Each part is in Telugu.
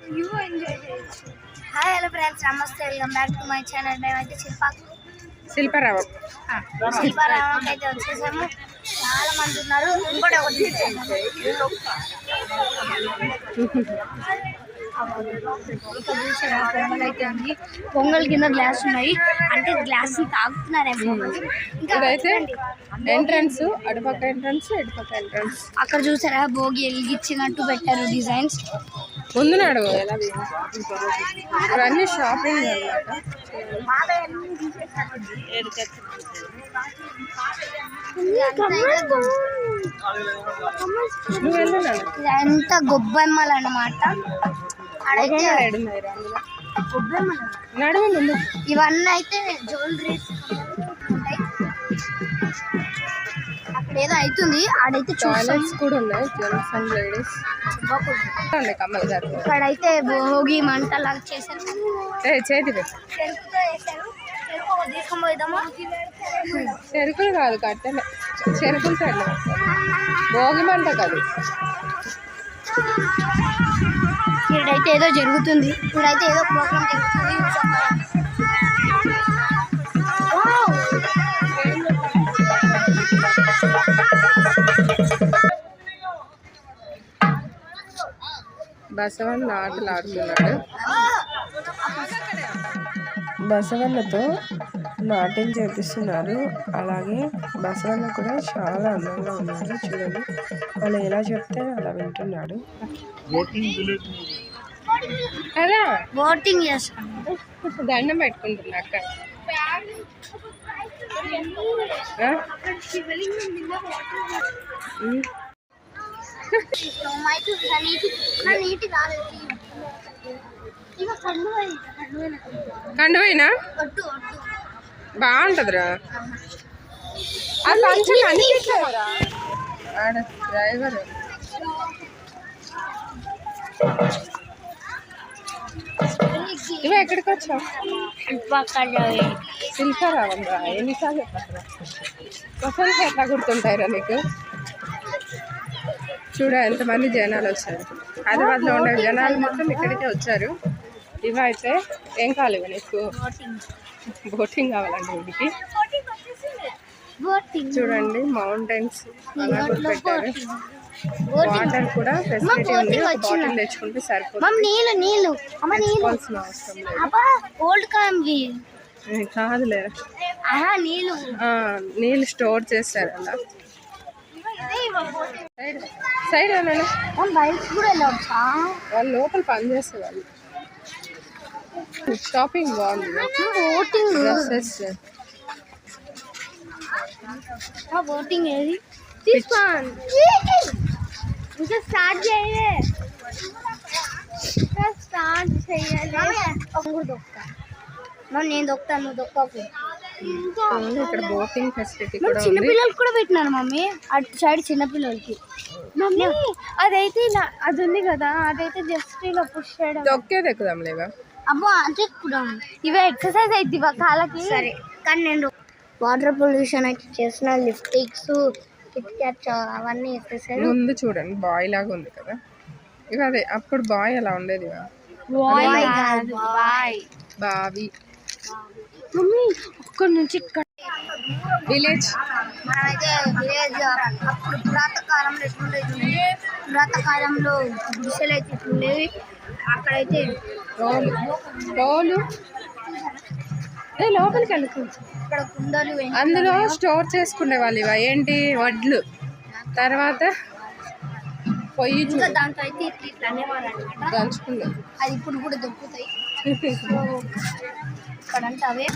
హాయ్ హలో ఫ్రెండ్స్, నమస్తే, welcome back to my channel. మేమైతే శిల్పారావం అయితే వచ్చేసాము. చాలా మంది ఉన్నారు. ఇంకోటి ఒకటి పొంగల్ అయితే ఉంది. పొంగల్ కింద గ్లాస్ ఉన్నాయి, అంటే గ్లాస్ తాగుతున్నారేమో. ఇదైతే ఎంట్రన్స్, అటుపక్క ఎంట్రన్స్, ఇటుపక్క ఎంట్రన్స్. అక్కడ చూసారా భోగి వెలిగించినట్టు పెట్టారు డిజైన్స్. ముందు నడువు ఎలా ఇవన్నీ షాపింగ్ ఎంత గొబ్బెమ్మలు అన్నమాట. ఇవన్నీ అయితే జ్యువెలరీస్ అక్కడ ఏదో అవుతుంది. ఆడైతే టాయిలెట్స్ కూడా ఉన్నాయి, జెంట్స్ అండ్ లేడీస్. కమ్మల్ గారు ఇక్కడైతే భోగి మంటలాగా చేశారు. చేతి చెరుకులు కాదు, కట్టెలే. చెరుకులు కట్టె భోగి మంట కాదు. ఇక్కడైతే ఏదో జరుగుతుంది. ఇక్కడైతే ఏదో ప్రోగ్రామ్ జరుగుతుంది. బసవన్న ఆటలు ఆడుతున్నాడు. బసవన్నతో నాట్యం చేపిస్తున్నారు. అలాగే బసవన్న కూడా చాలా అందంగా ఉన్నాడు. చూడండి, వాళ్ళు ఎలా చెప్తే అలా వింటున్నాడు. అలా బోటింగ్ చేస్తాను. దండం పెట్టుకుంటున్నా అక్క. కండువైనా బాగుంటదిరా. అది మంచిగా అనిపించరా ఆడ డ్రైవర్. ఇవి ఎక్కడికి వచ్చావు? శిల్పారావం రా. ఎన్నిసార్లు చెప్పారా క్వశ్చన్స్ ఎట్లా గుర్తుంటాయిరా నీకు? చూడ ఎంతమంది జనాలు వచ్చారు. హైదరాబాద్లో ఉండే జనాలు మొత్తం ఇక్కడికే వచ్చారు. ఇవైతే ఏం కావాలి నీకు? బోటింగ్ కావాలండి వీడికి. చూడండి మౌంటైన్స్ అలా పెట్టారు. వాటర్ కూడా ఫెసిలిటీ ఉంది. ఒక బాటిల్ తెచ్చుకుంటే సరిపోతుంది. కాదులే, నీళ్ళు స్టోర్ చేస్తారు అలా. సైడ్ వాళ్ళు లోపల పని చేస్తారు. వాళ్ళు షాపింగ్ బాగుంది. డ్రెస్సెస్ బోటింగ్ ఏది తీసుకోండి. ఇంకా స్టార్ట్ చేయలే. నేను దొక్కుతాను, నువ్వు దొక్కకు. ఇక్కడ బోటింగ్ ఫెసిలిటీ కూడా ఉంది. చిన్నపిల్లలకి కూడా పెట్టినారు మమ్మీ, అటు సైడ్ చిన్నపిల్లలకి. అదైతే ఇలా అది ఉంది కదా, అదైతే జస్ట్ ఇలా పుష్ చేయడం. దొక్కేది ఎక్కుదాం లేవా? అబ్బో అంటే ఇవే ఎక్సర్సైజ్ అయితే కాళ్ళకి. సరే కానీ నేను వాటర్ పొల్యూషన్ అయితే చేసిన లిప్స్టిక్స్, కిట్ క్యాట్స్ అవన్నీ ఎక్సర్సైజ్. ముందు చూడండి బాయ్ లాగా ఉంది కదా. ఇవి అదే అప్పుడు బాయ్ ఎలా ఉండేది. బావి అక్కడి నుంచి ఇక్కడ విలేజ్. మనమైతే విలేజ్ అప్పుడు పురాతకాలంలో ఎట్లుండేది. పురాతకాలంలో గుడిసెలు అయితే ఎట్లుండేవి. అక్కడైతే రోలు లోపలికి వెళ్ళకు. ఇక్కడ కుండలు అందులో స్టోర్ చేసుకునే వాళ్ళు. ఇవా ఏంటి వడ్లు. తర్వాత పొయ్యి దాంట్లో అయితే ఇట్లా అనేవారు అనమాట. దంచుకుండే. అది ఇప్పుడు కూడా దొరుకుతాయి ఇక్కడంటే అవే.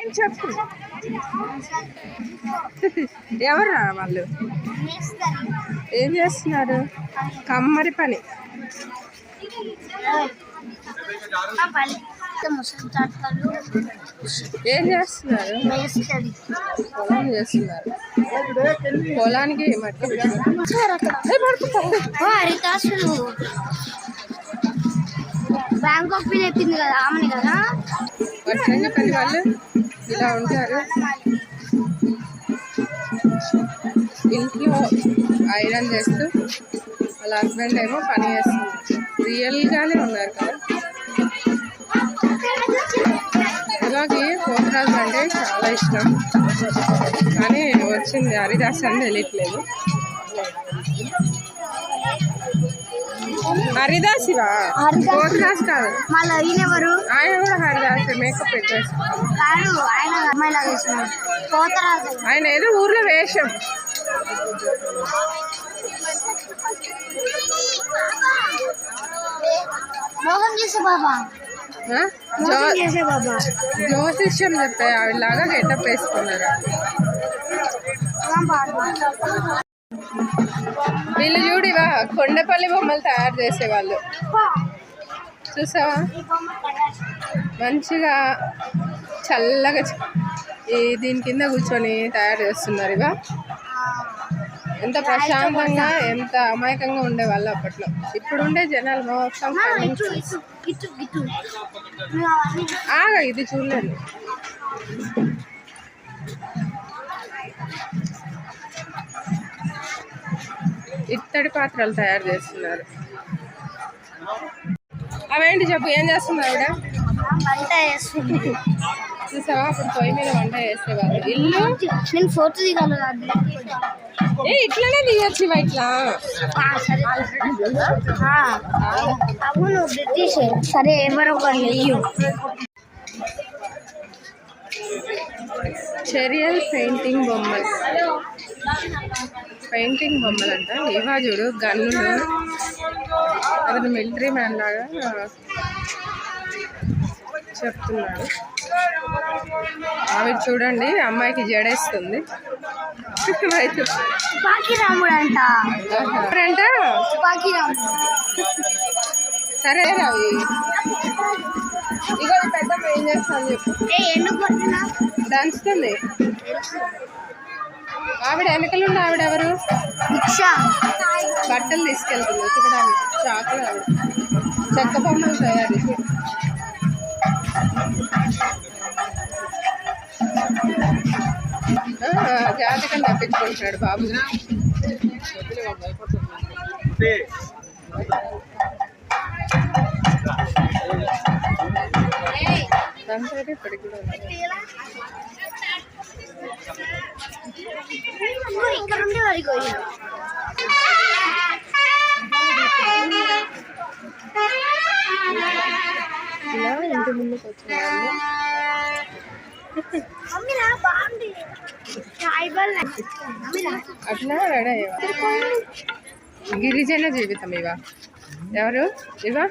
ఏం చెప్పు, ఎవరా వాళ్ళు? ఏం చేస్తున్నారు? కమ్మరి పని. ఏం చేస్తున్నారు? పొలం చేస్తున్నారు. పొలానికి మట్టి హరితాసులు బ్యాంకాక్ మీద ఎప్పింది కదా ఆమెని కదా. వర్షంగా పని వాళ్ళు ఇలా ఉంటారు. ఇంట్లో ఐరన్ చేస్తూ వాళ్ళ హస్బెండ్ ఏమో పని చేస్తుంది. రియల్గానే ఉన్నారు కదా. ఇలాగే పోతరాజు అంటే చాలా ఇష్టం, కానీ వచ్చింది హరిదాస్ అని తెలియట్లేదు. హరిదాస్ ఇవా పోతరాజు కాదు, మళ్ళీ ఈయన ఎవరు? ఆయన కూడా హరిదాస్ మేకప్ పెట్టేసి. కాదు, ఆయన అమ్మాయిలాగా వేసినాడు పోతరాజు. ఆయన ఏదో ఊర్లో వేషం. మోహన్ చేసే బాబా, చేసే బాబా జ్యోతిష్యం చెప్తాయి ఆవిడలాగా గెటప్ వేసుకున్నారు. వీళ్ళు చూడివా కొండపల్లి బొమ్మలు తయారు చేసేవాళ్ళు, చూసావా? మంచిగా చల్లగా దీని కింద కూర్చొని తయారు చేస్తున్నారు. ఇవా ఎంత ప్రశాంతంగా ఎంత అమాయకంగా ఉండేవాళ్ళు అప్పట్లో. ఇప్పుడు ఉండే జనాలు మొత్తం ఇది చూడలేదు. ఇత్తడి పాత్రలు తయారు చేస్తున్నారు. అవేంటి చెప్పు, ఏం చేస్తుంది ఆవిడ? వంట చేస్తుంది. చూసావా అప్పుడు పొయ్యి మీద వంట చేసేవాళ్ళు. ఇల్లు నేను ఫోటో దిగాను, ఇట్లానే దిగచ్చు ఇట్లా. అవును బ్రిటిష్. సరే ఎవరో చెరియల్ పెయింటింగ్ బొమ్మలు అంట. ఇవా చూడు గన్నులు, అతను మిలిటరీ మ్యాన్ లాగా చెప్తున్నాడు. ఆవిడ చూడండి అమ్మాయికి జడేస్తుంది. తుపాకీ రాముడు అంట. తుపాకీ రాముడు. సరే రవి, ఇక పెద్ద ఏం చేస్తాను చెప్పు. ఎందుకు దంచుతుంది. ఆవిడ వెనకలుండి ఆవిడ ఎవరు? బట్టలు తీసుకెళ్తుంది ఉతకడానికి. చాకులు ఆవిడ చెక్క బొమ్మలు తయారు. జాతకం తప్పించుకుంటున్నాడు బాబు. ఇప్పటికి కూడా ఇలా ఇంటి ముందుకు వచ్చేవాళ్ళు. అట్లా రెడీ అయ్యేవాళ్ళు. గిరిజన జీవితం ఇవా. ఎవరు ఇవా?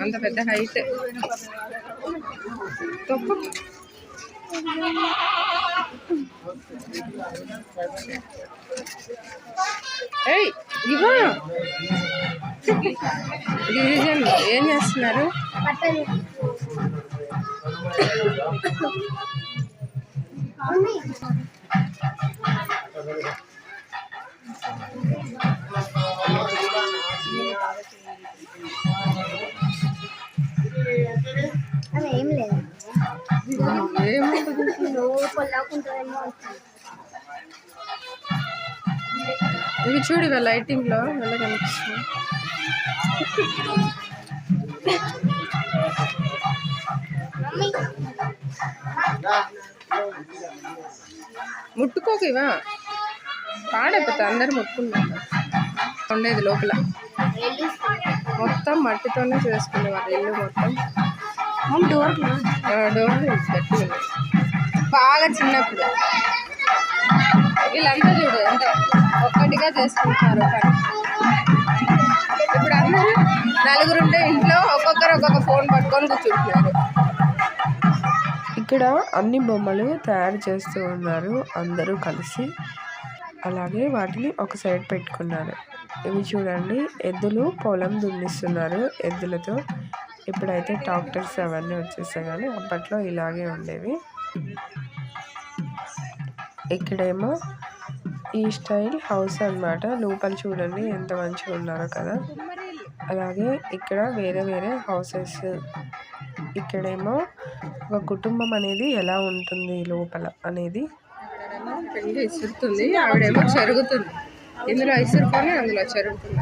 అంత పెద్ద హైట్. ఏయ్ ఇవా గిరిజనులు ఏం చేస్తున్నారు? అది ఏం లేదు, ఇవి చూడు ఇవా లైటింగ్ లో ఎలా కనిపిస్తుంది. ముట్టుకోక ఇవా పాడైపోతా. అందరు ముట్టుకున్నారు. ఉండేది లోపల మొత్తం మట్టితోనే చేసుకునేవారు. ఇల్లు మొత్తం డోర్లు గట్టిగా బాగా చిన్నప్పుడు. వీళ్ళంతా చూడు ఎంత ఒక్కటిగా చేసుకుంటారు పని. ఇప్పుడు అందరూ నలుగురుంటే ఇంట్లో ఒక్కొక్కరు ఒక్కొక్క ఫోన్ పట్టుకొని కూర్చుంటున్నారు. ఇక్కడ అన్ని బొమ్మలు తయారు చేస్తూ ఉన్నారు అందరూ కలిసి. అలాగే వాటిని ఒక సైడ్ పెట్టుకున్నారు. ఇవి చూడండి ఎద్దులు పొలం దున్నిస్తున్నారు ఎద్దులతో. ఇప్పుడైతే ట్రాక్టర్స్ అవన్నీ వచ్చేసాయి, కానీ అప్పట్లో ఇలాగే ఉండేవి. ఇక్కడేమో ఈ స్టైల్ హౌస్ అన్నమాట. లోపల చూడండి ఎంత మంచిగా ఉన్నారో కదా. అలాగే ఇక్కడ వేరే వేరే హౌసెస్. ఇక్కడేమో ఒక కుటుంబం అనేది ఎలా ఉంటుంది లోపల అనేది. పెళ్లి ఇసురుతుంది, ఆవిడేమో చెరుగుతుంది. ఇందులో ఇసురుకొని అందులో చెరుగుతుంది.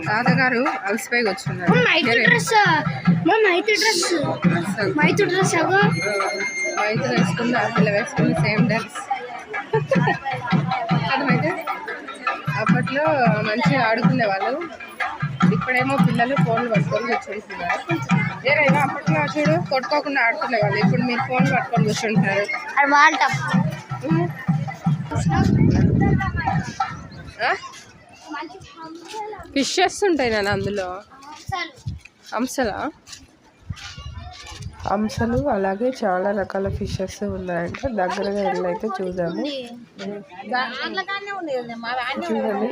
తాతగారు అలసిపోయి కూర్చున్నారు. మైతు వేసుకుంది, ఆ పిల్ల వేసుకుంది సేమ్ డ్రెస్. అర్థమైతే అప్పట్లో మంచిగా ఆడుకునే వాళ్ళు, ఇప్పుడేమో పిల్లలు ఫోన్లు పట్టుకొని కూర్చుంటున్నారు. ఏరైనా అప్పట్లో చూడు కొట్టుకోకుండా ఆడుకునే వాళ్ళు, ఇప్పుడు మీరు ఫోన్లు పట్టుకొని కూర్చుంటున్నారు. ఫిషెస్ ఉంటాయి నాన్న అందులో, హంసలు అలాగే చాలా రకాల ఫిషెస్ ఉన్నాయంట. దగ్గరగా వెళ్ళైతే చూద్దాము. చూడండి,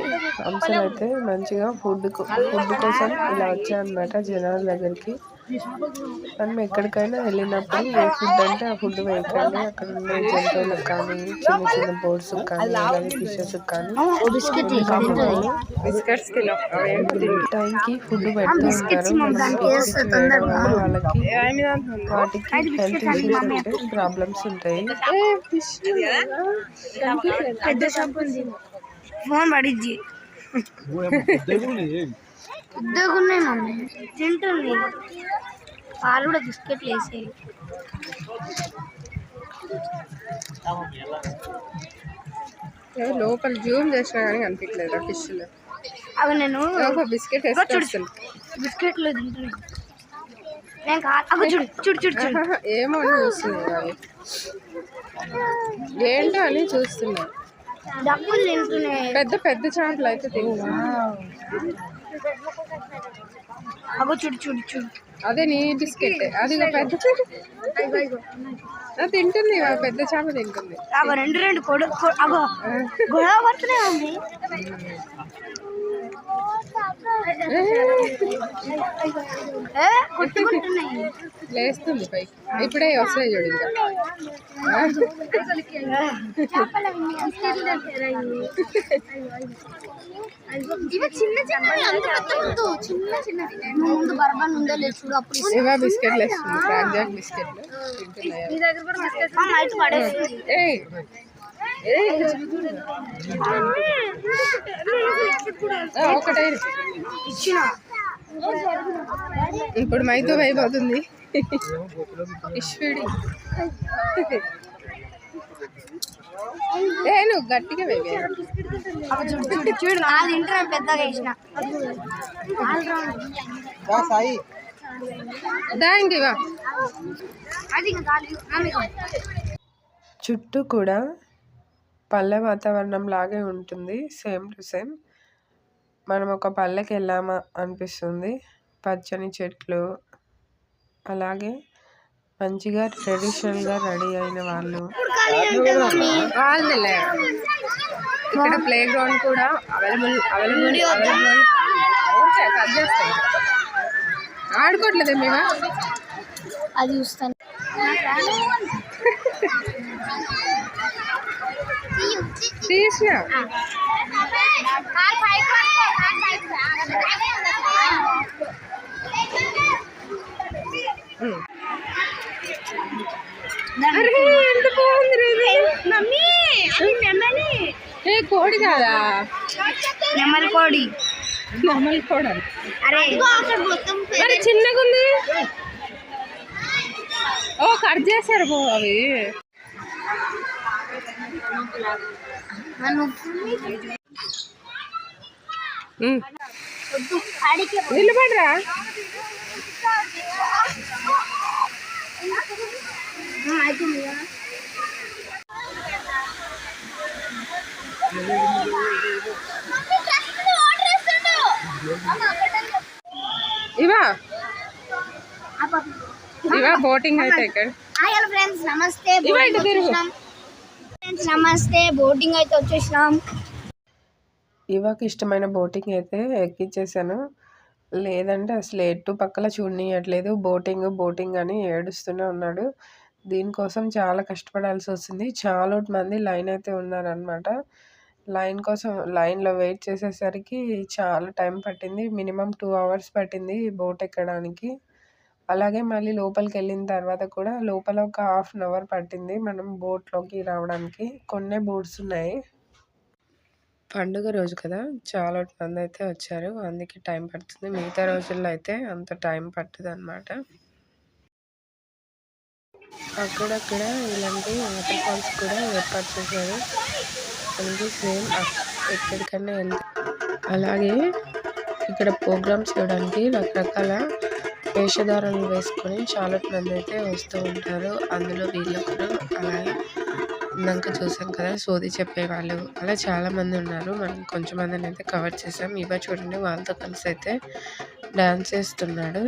హంసలు అయితే మంచిగా ఫుడ్ కోసం ఇలా వచ్చాయన్నమాట జనాల దగ్గరికి. మనం ఎక్కడికైనా వెళ్ళినప్పుడు ఏ ఫుడ్ అంటే ఆ ఫుడ్ వేయకండి. అక్కడ ఉండే జంతువులకు కానీ, చిన్న చిన్న బోర్డ్స్ కానీ, అలాగే ఫిషెస్ కానీ బిస్కెట్స్ టైంకి ఫుడ్ పెడుతూ ఉంటారు. వాళ్ళకి వాటికి హెల్త్ ఇష్యూస్ ఉంటే ప్రాబ్లమ్స్ ఉంటాయి. ఫోన్ పడిద్ది ఉద్యోగున్నాయి మమ్మీ తింటుంది. పాలు కూడా బిస్కెట్లు వేసేవి. లోపల జూమ్ చేసినా కానీ కనిపించలేదు ఫిష్. అవి నేను బిస్కెట్ బిస్కెట్లు తింటున్నాను. చూడు ఏమో అని చూస్తున్నాయి, ఏంటో అని చూస్తున్నా. డబ్బులు తింటున్నాయి. పెద్ద పెద్ద చాంపులు అయితే తింటున్నా. చూడు అదే నీ బిస్కెట్, అది పెద్ద తింటుంది, పెద్ద చేప తింటుంది. రెండు గొడవ పడుతున్నాయి. లేస్తుంది పైకి, ఇప్పుడే వస్తాయి చూడు. ఇంకా బిస్కెట్లు వేస్తుంది, క్రాక్ బిస్కెట్లు ఒకటే ఇప్పుడు మైతో అయిపోతుంది. ఇష్వీడి నువ్వు గట్టిగా వేగే చూడు, నాది ఇంటర్ పెద్దగా వేసిన చుట్టూ కూడా పల్లె వాతావరణం లాగే ఉంటుంది, సేమ్ టు సేమ్. మనం ఒక పల్లెకి వెళ్ళామా అనిపిస్తుంది. పచ్చని చెట్లు, అలాగే మంచిగా ట్రెడిషనల్గా రెడీ అయిన వాళ్ళు. ఇక్కడ ప్లే గ్రౌండ్ కూడా అవైలబుల్ ఆడుకోవట్లేదే మేము, అది చూస్తాను. తీసిన ఎంత బాగుంది. ఏ కోడి కాదా? నెమలి కోడి. అరే చిన్నగా ఉంది. ఓ కట్ చేశారు పో అవి. నిలబడరా. ఇవా బోటింగ్ అయితే ఇక్కడ. ఫ్రెండ్స్ నమస్తే, బోటింగ్ అయితే వచ్చేసినాం. ఇవాకి ఇష్టమైన బోటింగ్ అయితే ఎక్కించేసాను. లేదంటే అసలు ఎటు పక్కల చూడనీయట్లేదు. బోటింగ్ అని ఏడుస్తూనే ఉన్నాడు. దీనికోసం చాలా కష్టపడాల్సి వస్తుంది. చాలా మంది లైన్ అయితే ఉన్నారనమాట. లైన్లో వెయిట్ చేసేసరికి చాలా టైం పట్టింది. మినిమం 2 hours పట్టింది బోట్ ఎక్కడానికి. అలాగే మళ్ళీ లోపలికి వెళ్ళిన తర్వాత కూడా లోపల ఒక 1/2 అవర్ పట్టింది మనం బోట్లోకి రావడానికి. కొన్ని బోట్స్ ఉన్నాయి. పండుగ రోజు కదా, చాలా మంది అయితే వచ్చారు, అందుకే టైం పడుతుంది. మిగతా రోజుల్లో అయితే అంత టైం పట్టదు అనమాట. అక్కడక్కడ ఇలాంటి వాటర్ ఫాల్స్ కూడా ఏర్పాటు చేశారు. మనకి సేమ్ ఎక్కడికన్నా వెళ్తే అలాగే ఇక్కడ ప్రోగ్రామ్స్ చేయడానికి రకరకాల వేషధారణలు వేసుకొని చాలా మంది అయితే వస్తూ ఉంటారు. అందులో వీళ్ళు కూడా అలాగే ఇందాక చూసాం కదా, సోది చెప్పేవాళ్ళు అలా చాలామంది ఉన్నారు. మనం కొంచెం మందిని అయితే కవర్ చేసాం. ఇవే చూడండి, వాళ్ళతో కలిసి అయితే డ్యాన్స్ చేస్తున్నాడు.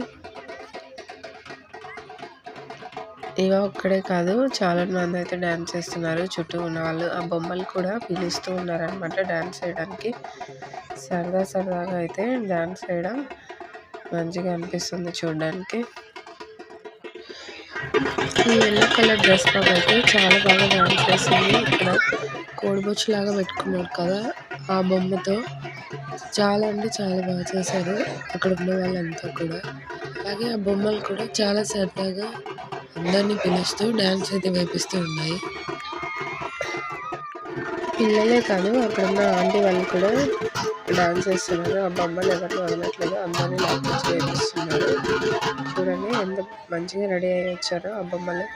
ఇవ ఒక్కడే కాదు, చాలా మంది అయితే డ్యాన్స్ చేస్తున్నారు. చుట్టూ ఉన్న వాళ్ళు ఆ బొమ్మలు కూడా పిలుస్తూ ఉన్నారనమాట డ్యాన్స్ చేయడానికి. సరదాగా అయితే డ్యాన్స్ చేయడం మంచిగా అనిపిస్తుంది చూడడానికి. ఈ ఎల్లో కలర్ డ్రెస్ పాప అయితే చాలా బాగా డ్యాన్స్ చేస్తుంది. ఇక్కడ కోడిబొచ్చు లాగా పెట్టుకున్నారు కదా, ఆ బొమ్మతో చాలా అంటే చాలా బాగా చేశారు అక్కడ ఉన్న వాళ్ళంతా కూడా. అలాగే ఆ బొమ్మలు కూడా చాలా సరదాగా అందరినీ పిలుస్తూ డ్యాన్స్ అయితే వేపిస్తూ ఉన్నాయి. పిల్లలే కాదు, అక్కడ ఉన్న ఆంటీ వాళ్ళు కూడా డాన్స్ చేస్తున్నారు. ఆ బొమ్మలు ఎవరిని వదలట్లేదు, అందరినీ లాక్కొచ్చి వేపిస్తున్నారు. చూడండి ఎంత మంచిగా రెడీ అయ్యి వచ్చారో ఆ బొమ్మలు.